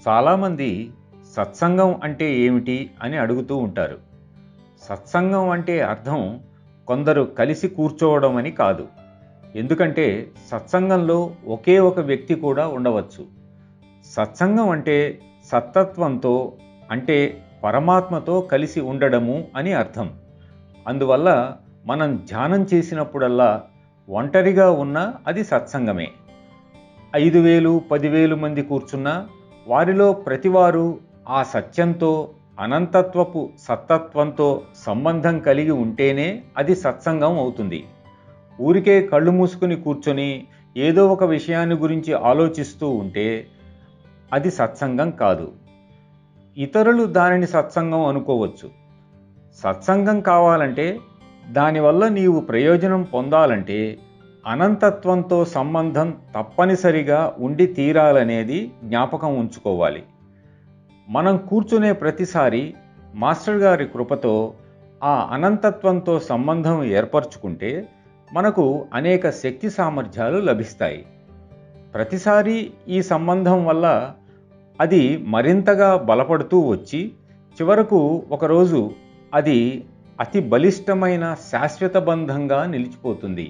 చాలామంది సత్సంగం అంటే ఏమిటి అని అడుగుతూ ఉంటారు. సత్సంగం అంటే అర్థం కొందరు కలిసి కూర్చోవడం అని కాదు. ఎందుకంటే సత్సంగంలో ఒకే ఒక వ్యక్తి కూడా ఉండవచ్చు. సత్సంగం అంటే సత్తత్వంతో, అంటే పరమాత్మతో కలిసి ఉండడము అని అర్థం. అందువల్ల మనం ధ్యానం చేసినప్పుడల్లా ఒంటరిగా ఉన్నా అది సత్సంగమే. 5,000 10,000 మంది కూర్చున్నా వారిలో ప్రతివారు ఆ సత్యంతో, అనంతత్వపు సత్తత్వంతో సంబంధం కలిగి ఉంటేనే అది సత్సంగం అవుతుంది. ఊరికే కళ్ళు మూసుకుని కూర్చొని ఏదో ఒక విషయాన్ని గురించి ఆలోచిస్తూ ఉంటే అది సత్సంగం కాదు. ఇతరులు దానిని సత్సంగం అనుకోవచ్చు. సత్సంగం కావాలంటే, దానివల్ల నీవు ప్రయోజనం పొందాలంటే అనంతత్వంతో సంబంధం తప్పనిసరిగా ఉండి తీరాలనేది జ్ఞాపకం ఉంచుకోవాలి. మనం కూర్చునే ప్రతిసారి మాస్టర్ గారి కృపతో ఆ అనంతత్వంతో సంబంధం ఏర్పరచుకుంటే మనకు అనేక శక్తి సామర్థ్యాలు లభిస్తాయి. ప్రతిసారి ఈ సంబంధం వల్ల అది మరింతగా బలపడుతూ వచ్చి చివరకు ఒకరోజు అది అతి బలిష్టమైన శాశ్వత బంధంగా నిలిచిపోతుంది.